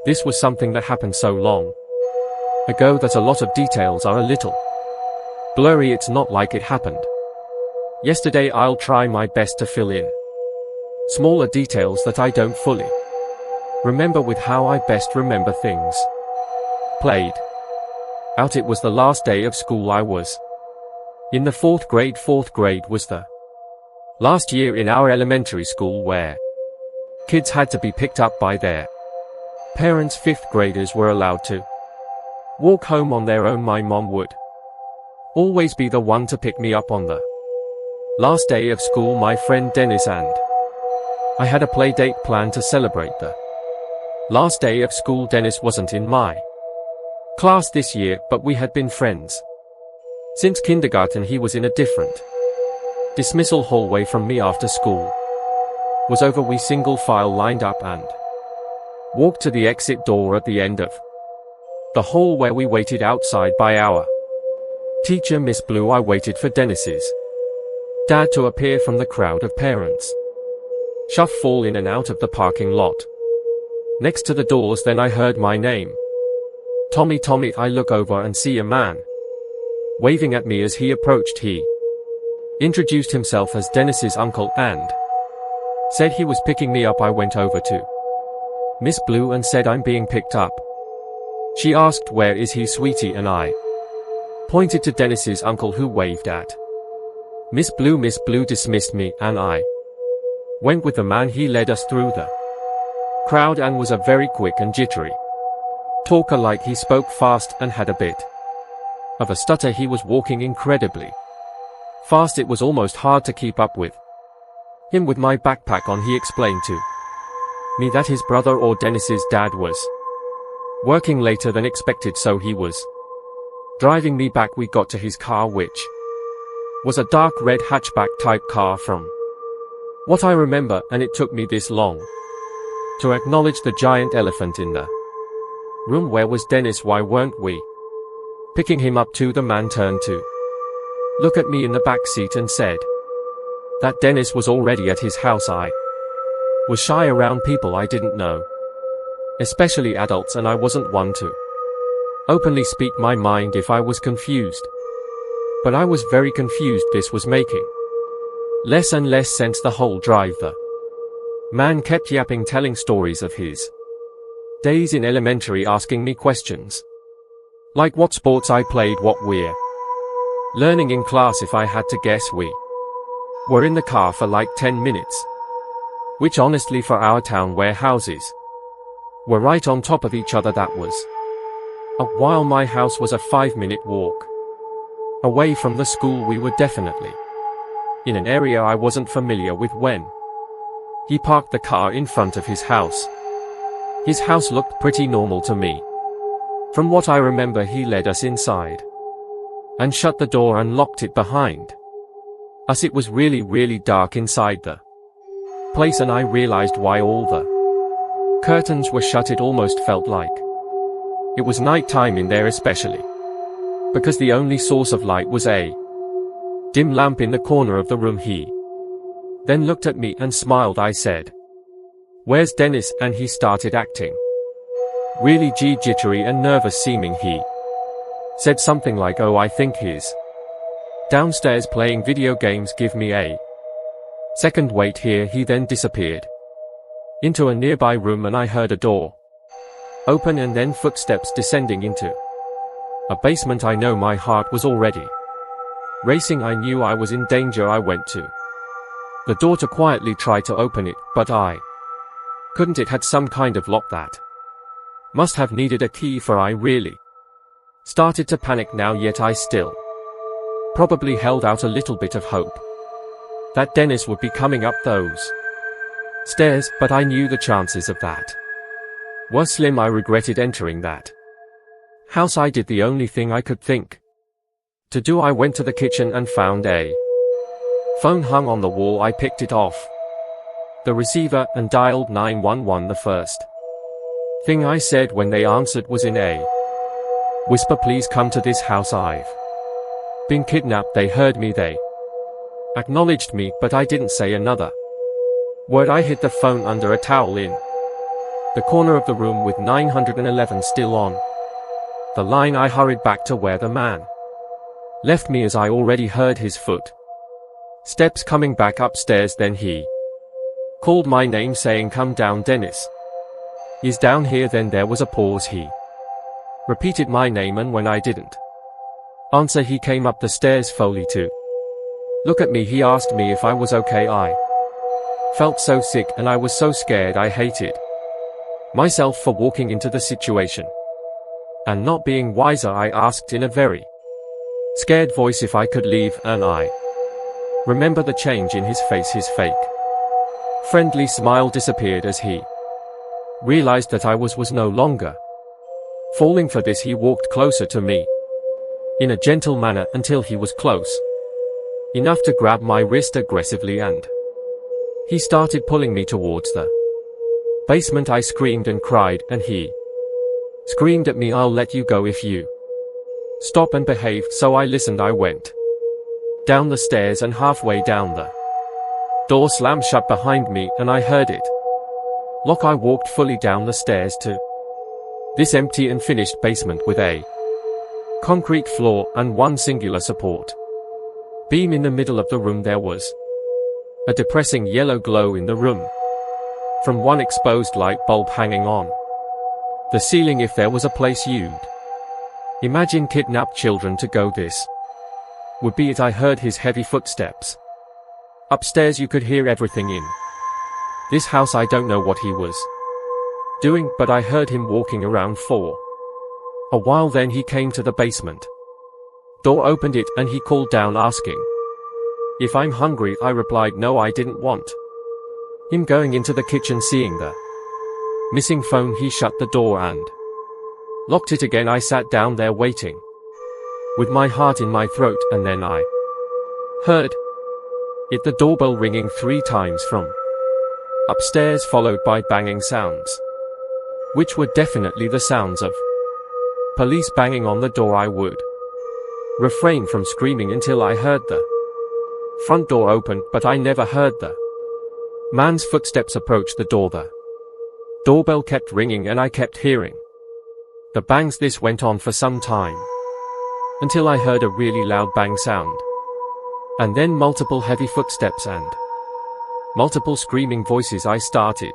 This was something that happened so long ago that a lot of details are a little blurry. It's not like it happened yesterday. I'll try my best to fill in smaller details that I don't fully remember with how I best remember things played out. It was the last day of school. I was in the fourth grade. Fourth grade was the last year in our elementary school where kids had to be picked up by their parents. Fifth graders were allowed to walk home on their own. My mom would always be the one to pick me up on the last day of school. My friend Dennis and I had a play date planned to celebrate the last day of school. Dennis wasn't in my class this year, but we had been friends since kindergarten. He was in a different dismissal hallway from me. After school was over, we single file lined up and walked to the exit door at the end of the hall where we waited outside by our teacher, Miss Blue. I waited for Dennis's dad to appear from the crowd of parents fall in and out of the parking lot next to the doors. Then I heard my name, Tommy, Tommy. I look over and see a man waving at me as he approached. He introduced himself as Dennis's uncle and said he was picking me up. I went over to Miss Blue and said, "I'm being picked up." She asked, "Where is he, sweetie?" and I pointed to Dennis's uncle, who waved at Miss Blue. Miss Blue dismissed me and I went with the man. He led us through the crowd and was a very quick and jittery talker. Like he spoke fast and had a bit of a stutter. He was walking incredibly fast. It was almost hard to keep up with him with my backpack on. He explained to me that his brother, or Dennis's dad, was working later than expected, so he was driving me back. We got to his car, which was a dark red hatchback type car from what I remember, and it took me this long to acknowledge the giant elephant in the room. Where was Dennis? Why weren't we picking him up too? The man turned to look at me in the back seat and said that Dennis was already at his house. I was shy around people I didn't know, especially adults, and I wasn't one to openly speak my mind if I was confused. But I was very confused. This was making less and less sense the whole drive. The man kept yapping, telling stories of his days in elementary, asking me questions like what sports I played, what we're learning in class. If I had to guess, we were in the car for like 10 minutes, which honestly, for our town where houses were right on top of each other, that was a while. My house was a 5-minute walk away from the school. We were definitely in an area I wasn't familiar with. When he parked the car in front of his house looked pretty normal to me. From what I remember, he led us inside and shut the door and locked it behind us. It was really, really dark inside the place, and I realized why all the curtains were shut. It almost felt like it was night time in there, especially because the only source of light was a dim lamp in the corner of the room. He then looked at me and smiled. I said, "Where's Dennis?" and he started acting really jittery and nervous seeming. He said something like, "Oh, I think he's downstairs playing video games. Give me a second, wait here." He then disappeared into a nearby room, and I heard a door open and then footsteps descending into a basement. I know my heart was already racing. I knew I was in danger. I went to the door to quietly try to open it, but I couldn't. It had some kind of lock that must have needed a key, for I really started to panic now, yet I still probably held out a little bit of hope that Dennis would be coming up those stairs, but I knew the chances of that were slim. I regretted entering that house. I did the only thing I could think to do. I went to the kitchen and found a phone hung on the wall. I picked it off the receiver and dialed 911. The first thing I said when they answered was in a whisper, "Please come to this house. I've been kidnapped." They heard me. They acknowledged me, but I didn't say another word. I hid the phone under a towel in The corner of the room with 911 still on. The line. I hurried back to where the man left me as I already heard his foot steps coming back upstairs. Then he called my name saying, "Come down, Dennis. He's down here." Then there was a pause. He repeated my name, and when I didn't answer, he came up the stairs slowly to look at me. He asked me if I was okay. I felt so sick and I was so scared. I hated myself for walking into the situation. And not being wiser, I asked in a very scared voice if I could leave, and I remember the change in his face. His fake friendly smile disappeared as he realized that I was no longer falling for this. He walked closer to me in a gentle manner until he was close enough to grab my wrist aggressively, and he started pulling me towards the basement. I screamed and cried, and he screamed at me, "I'll let you go if you stop and behave." So I listened. I went down the stairs, and halfway down the door slammed shut behind me, and I heard it lock. I walked fully down the stairs to this empty and finished basement with a concrete floor and one singular support beam in the middle of the room. There was a depressing yellow glow in the room from one exposed light bulb hanging on the ceiling. If there was a place you'd imagine kidnapped children to go, this would be it. I heard his heavy footsteps upstairs. You could hear everything in this house. I don't know what he was doing, but I heard him walking around for a while. Then he came to the basement door, opened it, and he called down asking if I'm hungry. I replied no. I didn't want him going into the kitchen. Seeing the missing phone, he shut the door and locked it again. I sat down there waiting with my heart in my throat, and then I heard the doorbell ringing 3 times from upstairs, followed by banging sounds, which were definitely the sounds of police banging on the door. I would refrain from screaming until I heard the front door open, but I never heard the man's footsteps approach the door. The doorbell kept ringing, and I kept hearing the bangs. This went on for some time until I heard a really loud bang sound, and then multiple heavy footsteps and multiple screaming voices. I started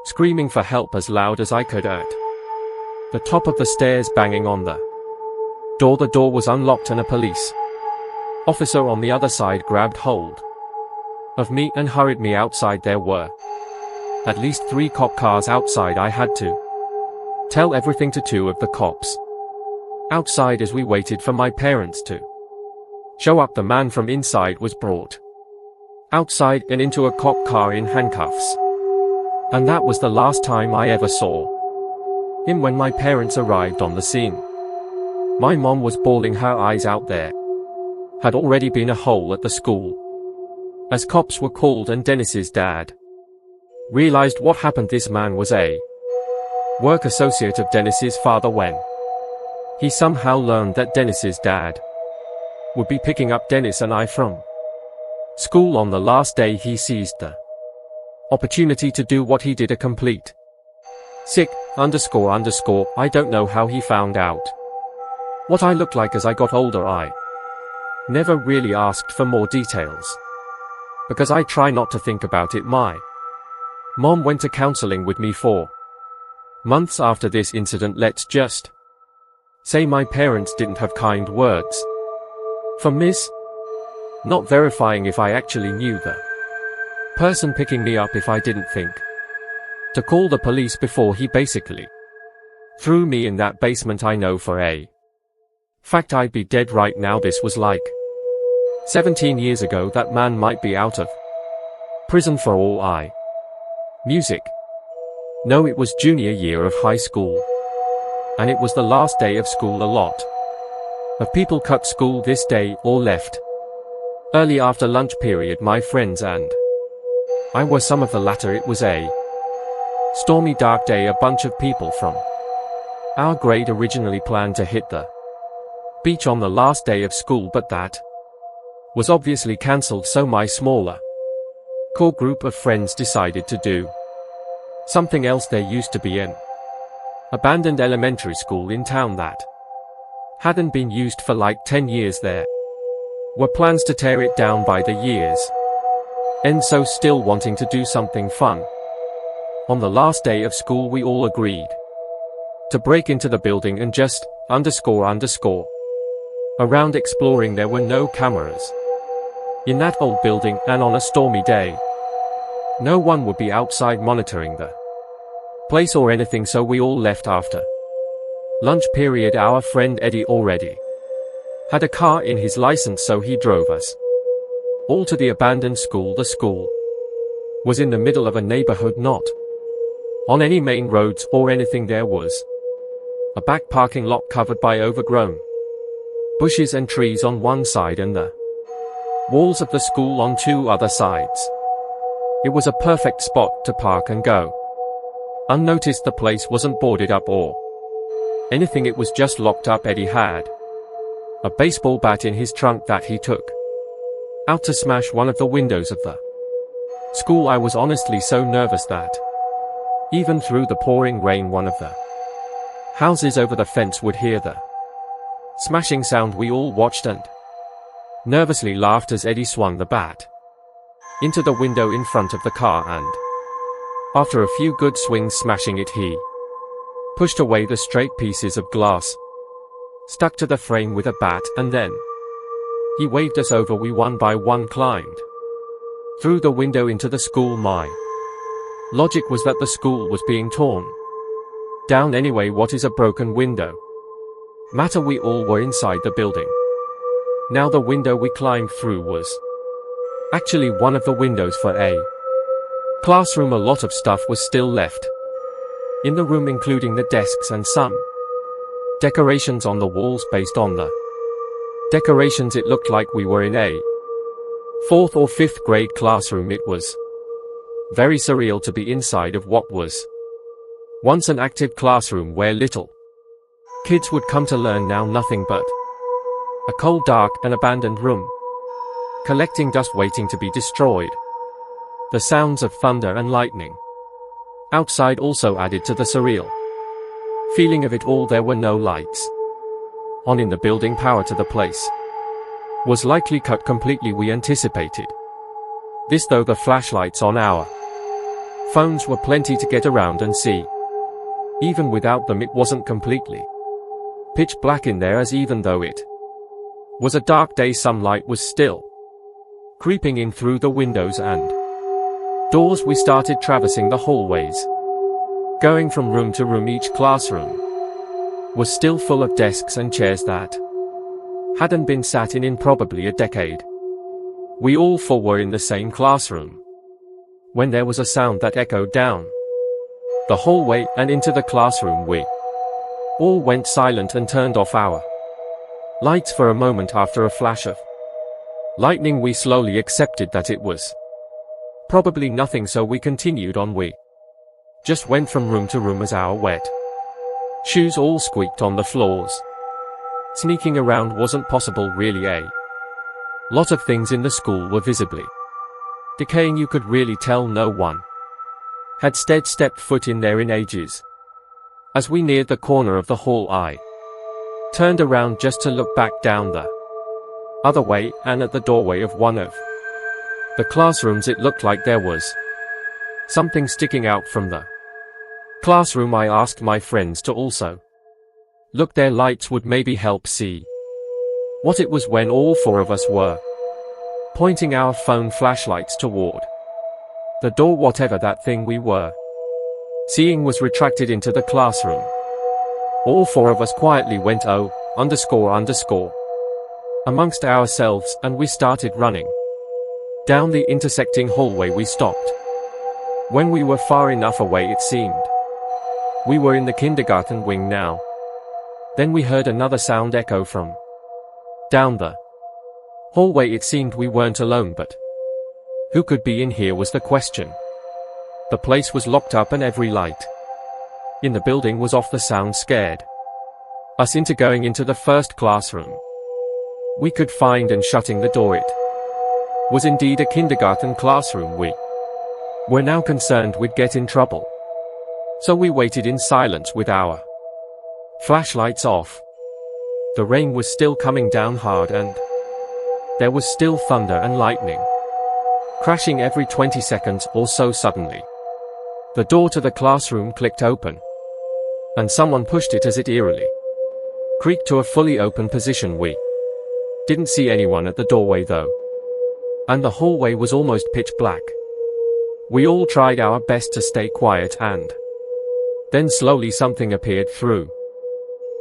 screaming for help as loud as I could at the top of the stairs, banging on the door. The door was unlocked, and a police officer on the other side grabbed hold of me and hurried me outside. There were at least 3 cop cars outside. I had to tell everything to 2 of the cops outside as we waited for my parents to show up. The man from inside was brought outside and into a cop car in handcuffs, and that was the last time I ever saw him. When my parents arrived on the scene, my mom was bawling her eyes out. There had already been a hole at the school as cops were called, and Dennis's dad realized what happened. This man was a work associate of Dennis's father. When he somehow learned that Dennis's dad would be picking up Dennis and I from school on the last day, he seized the opportunity to do what he did. A complete sick __. I don't know how he found out what I looked like as I got older. I never really asked for more details because I try not to think about it. My mom went to counseling with me for months after this incident. Let's just say my parents didn't have kind words for Miss, not verifying if I actually knew the person picking me up if I didn't think to call the police before he basically threw me in that basement. I know for a fact I'd be dead right now. This was like 17 years ago. That man might be out of prison for all I music. No, it was junior year of high school, and it was the last day of school. A lot of people cut school this day or left early after lunch period. My friends and I were some of the latter. It was a stormy, dark day. A bunch of people from our grade originally planned to hit the beach on the last day of school, but that was obviously cancelled, so my smaller core group of friends decided to do Something else there used to be an abandoned elementary school in town that hadn't been used for like 10 years. There were plans to tear it down by the years, and so still wanting to do something fun. On the last day of school we all agreed to break into the building and just __ around exploring. There were no cameras in that old building, and on a stormy day no one would be outside monitoring the place or anything, so we all left after lunch period. Our friend Eddie already had a car in his license, so he drove us all to the abandoned school. The school was in the middle of a neighborhood, not on any main roads or anything. There was a back parking lot covered by overgrown bushes and trees on one side, and the walls of the school on two other sides. It was a perfect spot to park and go unnoticed. The place wasn't boarded up or anything, it was just locked up. Eddie had a baseball bat in his trunk that he took out to smash one of the windows of the school. I was honestly so nervous that even through the pouring rain, one of the houses over the fence would hear the smashing sound. We all watched and nervously laughed as Eddie swung the bat into the window in front of the car, and after a few good swings smashing it, he pushed away the straight pieces of glass stuck to the frame with a bat, and then he waved us over. We one by one climbed through the window into the school. My logic was that the school was being torn down anyway. What is a broken window matter? We all were inside the building now. The window we climbed through was actually one of the windows for a classroom. A lot of stuff was still left in the room, including the desks and some decorations on the walls. Based on the decorations, it looked like we were in a 4th or 5th grade classroom. It was very surreal to be inside of what was once an active classroom where little kids would come to learn. Now nothing but a cold, dark and abandoned room, collecting dust waiting to be destroyed. The sounds of thunder and lightning outside also added to the surreal feeling of it all. There were no lights on in the building. Power to the place was likely cut completely. We anticipated this, though the flashlights on our phones were plenty to get around and see. Even without them, it wasn't completely pitch black in there, as even though it was a dark day, some light was still creeping in through the windows and doors. We started traversing the hallways, going from room to room. Each classroom was still full of desks and chairs that hadn't been sat in probably a decade. We all four were in the same classroom when there was a sound that echoed down the hallway and into the classroom. We all went silent and turned off our lights for a moment. After a flash of lightning, we slowly accepted that it was probably nothing, so we continued on. We just went from room to room as our wet shoes all squeaked on the floors. Sneaking around wasn't possible really. A lot of things in the school were visibly decaying. You could really tell no one had stepped foot in there in ages. As we neared the corner of the hall, I turned around just to look back down the other way, and at the doorway of one of the classrooms it looked like there was something sticking out from the classroom. I asked my friends to also look. Their lights would maybe help see what it was. When all four of us were pointing our phone flashlights toward the door, whatever that thing we were seeing was retracted into the classroom. All four of us quietly went __ amongst ourselves, and we started running down the intersecting hallway. We stopped when we were far enough away, it seemed. We were in the kindergarten wing now. Then we heard another sound echo from down the hallway. It seemed we weren't alone, but who could be in here was the question. The place was locked up and every light in the building was off. The sound scared us into going into the first classroom we could find and shutting the door. It was indeed a kindergarten classroom. We were now concerned we'd get in trouble So we waited in silence with our flashlights off. The rain was still coming down hard and there was still thunder and lightning, crashing every 20 seconds or so. Suddenly, the door to the classroom clicked open, and someone pushed it as it eerily creaked to a fully open position. We didn't see anyone at the doorway though, and the hallway was almost pitch black. We all tried our best to stay quiet, and then slowly something appeared through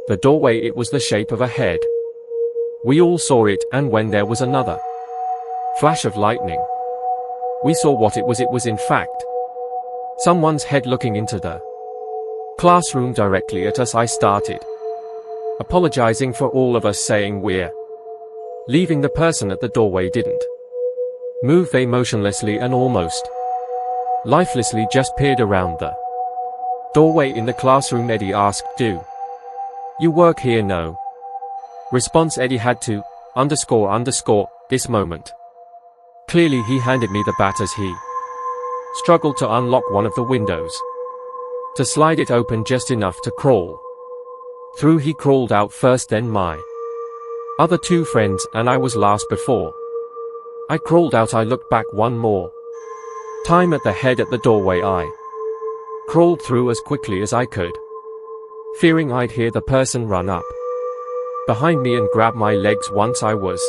the doorway. It was the shape of a head. We all saw it, and when there was another flash of lightning, we saw what it was. It was in fact someone's head looking into the classroom directly at us. I started apologizing for all of us, saying we're leaving. The person at the doorway didn't move. They motionlessly and almost lifelessly just peered around the doorway in the classroom. Eddie asked, "Do you work here?" No response. Eddie had to __ this moment. Clearly he handed me the bat as he struggled to unlock one of the windows, to slide it open just enough to crawl through. He crawled out first, then my other two friends, and I was last. Before I crawled out, I looked back one more time at the head at the doorway. I crawled through as quickly as I could, fearing I'd hear the person run up behind me and grab my legs. Once I was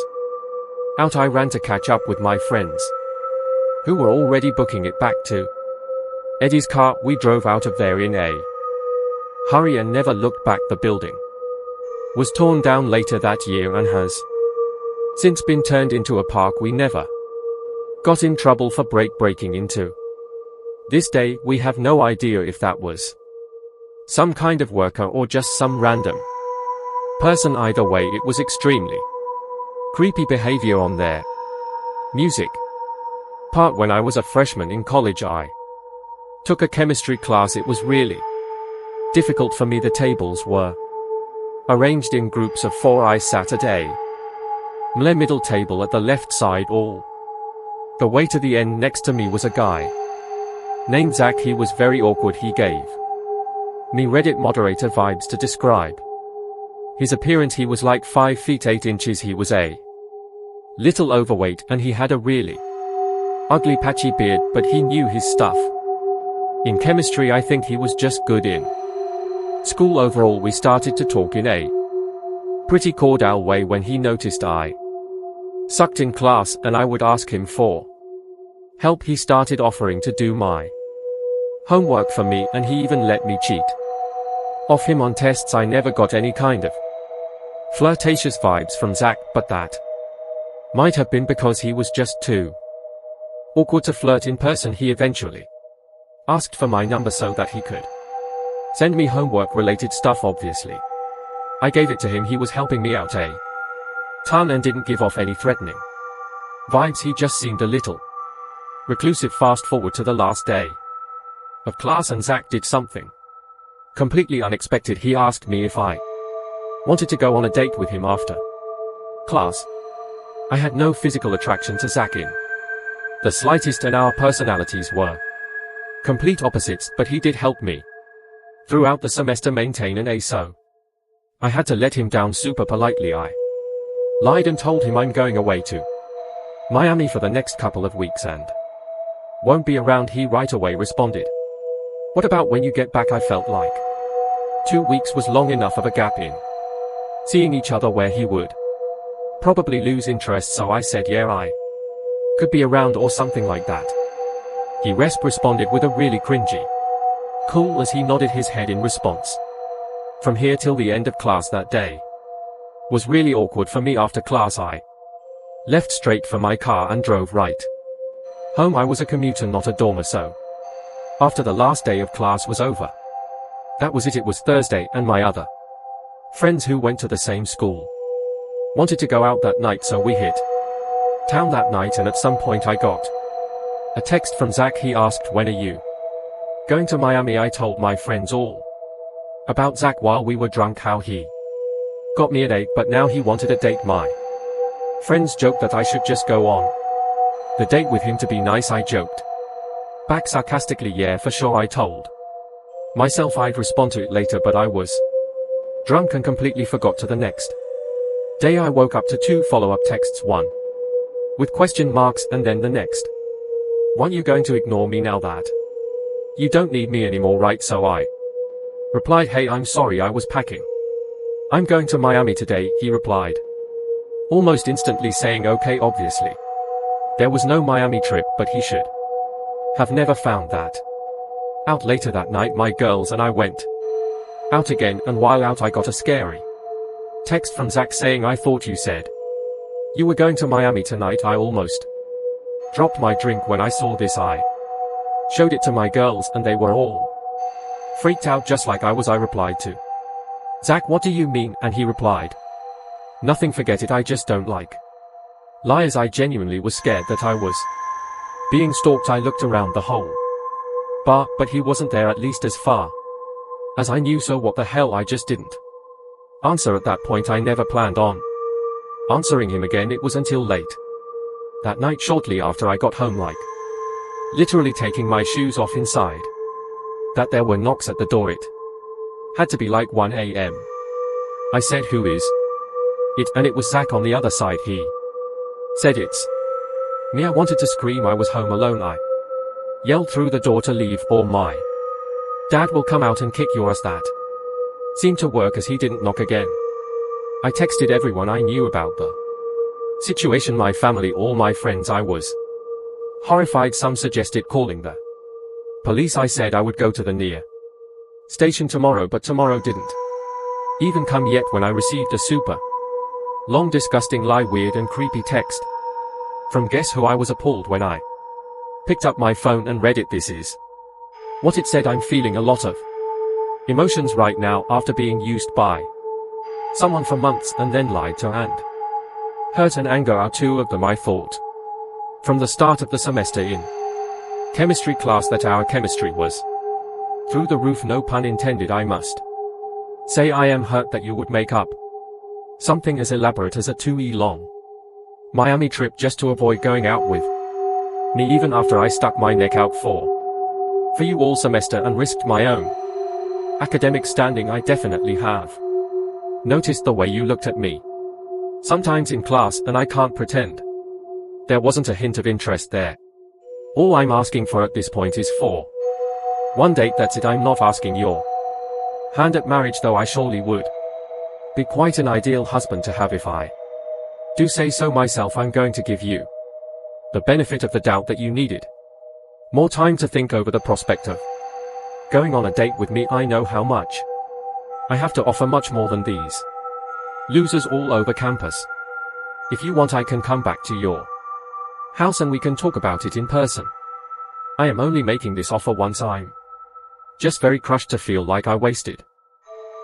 out, I ran to catch up with my friends, who were already booking it back to Eddie's car. We drove out of there in a hurry and never looked back. The building was torn down later that year and has since been turned into a park. We never got in trouble for breaking into. This day, we have no idea if that was some kind of worker or just some random person. Either way, it was extremely creepy behavior on their music part. When I was a freshman in college, I took a chemistry class. It was really difficult for me. The tables were arranged in groups of 4. I sat at a middle table at the left side. All the way to the end next to me was a guy named Zach. He was very awkward. He gave me Reddit moderator vibes to describe his appearance. He was like 5 feet 8 inches. He was a little overweight, and he had a really ugly patchy beard, but he knew his stuff. In chemistry, I think he was just good in school overall. We started to talk in a pretty cordial way when he noticed I sucked in class, and I would ask him for help. He started offering to do my homework for me, and he even let me cheat off him on tests. I never got any kind of flirtatious vibes from Zach, but that might have been because he was just too awkward to flirt in person. He eventually asked for my number so that he could send me homework related stuff. Obviously, I gave it to him. He was helping me out a ton and didn't give off any threatening vibes. He just seemed a little reclusive. Fast forward to the last day of class, and Zach did something completely unexpected. He asked me if I wanted to go on a date with him after class. I had no physical attraction to Zach in the slightest, and our personalities were complete opposites, but he did help me throughout the semester maintain an A, so I had to let him down super politely. I lied and told him I'm going away to Miami for the next couple of weeks and won't be around. He right away responded, "What about when you get back?" I felt like 2 weeks was long enough of a gap in seeing each other where he would probably lose interest, so I said yeah, I could be around or something like that. He responded with a really cringy cool as he nodded his head in response. From here till the end of class that day was really awkward for me. After class, I left straight for my car and drove right home. I was a commuter, not a dormer, so after the last day of class was over, that was it. It was Thursday, and my other friends who went to the same school wanted to go out that night, so we hit town that night, and at some point I got a text from Zach. He asked, "When are you going to Miami?" I told my friends all about Zach while we were drunk, how he got me a date, but now he wanted a date. My friends joked that I should just go on the date with him to be nice. I joked back sarcastically, "Yeah, for sure." I told Myself, I'd respond to it later, but I was drunk and completely forgot to the next day. I woke up to 2 follow-up texts, one with question marks and then the next one, "You going to ignore me now that you don't need me anymore, right?" So I replied, "Hey, I'm sorry, I was packing. I'm going to Miami today," he replied, almost instantly saying okay. Obviously, there was no Miami trip, but he should have never found that out. Later that night, my girls and I went out again, and while out I got a scary text from Zach saying, "I thought you said you were going to Miami tonight." I almost dropped my drink when I saw this. I showed it to my girls and they were all freaked out just like I was. I replied to Zach, "What do you mean?" And he replied, "Nothing, forget it, I just don't like liars." I genuinely was scared that I was being stalked. I looked around the whole bar, but he wasn't there, at least as far as I knew. So what the hell, I just didn't answer at that point. I never planned on answering him again. It was until late that night, shortly after I got home, like literally taking my shoes off inside, that there were knocks at the door. It had to be like 1 a.m. I said, "Who is it?" And it was Zach on the other side. He said, "It's me." I wanted to scream. I was home alone. I yelled through the door to leave, or my dad will come out and kick your ass. That seemed to work, as he didn't knock again. I texted everyone I knew about the situation, my family, all my friends. I was horrified. Some suggested calling the police. I said I would go to the near station tomorrow, but tomorrow didn't even come yet when I received a super long, disgusting, lie, weird and creepy text from guess who. I was appalled when I picked up my phone and read it. This is what it said: "I'm feeling a lot of emotions right now after being used by someone for months and then lied to, and hurt and anger are two of them. I thought from the start of the semester in chemistry class that our chemistry was through the roof, no pun intended. I must say I am hurt that you would make up something as elaborate as a 2 long Miami trip just to avoid going out with me, even after I stuck my neck out for you all semester and risked my own academic standing. I definitely have noticed the way you looked at me sometimes in class, and I can't pretend there wasn't a hint of interest there. All I'm asking for at this point is for one date, that's it. I'm not asking your hand at marriage, though I surely would be quite an ideal husband to have if I do say so myself. I'm going to give you the benefit of the doubt that you needed more time to think over the prospect of going on a date with me. I know how much I have to offer, much more than these losers all over campus. If you want, I can come back to your house and we can talk about it in person. I am only making this offer once. I'm just very crushed to feel like I wasted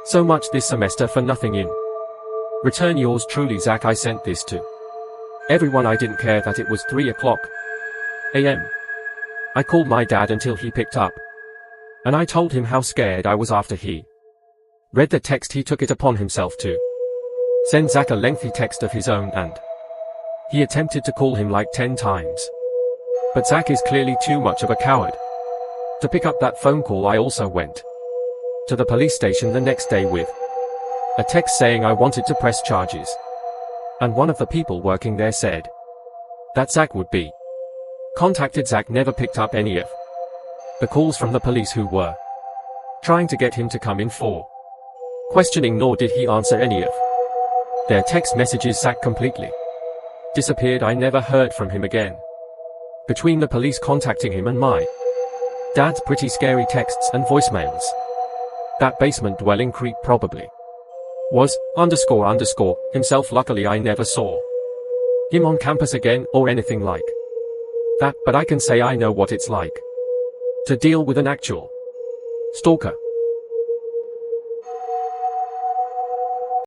so much this semester for nothing. In return, yours truly, Zach. I sent this to everyone. I didn't care that it was 3 a.m. I called my dad until he picked up, and I told him how scared I was. After he read the text, he took it upon himself to send Zach a lengthy text of his own, and he attempted to call him like 10 times. But Zach is clearly too much of a coward to pick up that phone call. I also went to the police station the next day with a text saying I wanted to press charges, and one of the people working there said that Zach would be contacted. Zach never picked up any of the calls from the police who were trying to get him to come in for questioning, nor did he answer any of their text messages. Zach completely disappeared. I never heard from him again. Between the police contacting him and my dad's pretty scary texts and voicemails, that basement dwelling creep probably was __ himself. Luckily I never saw him on campus again or anything like that, but I can say I know what it's like to deal with an actual stalker.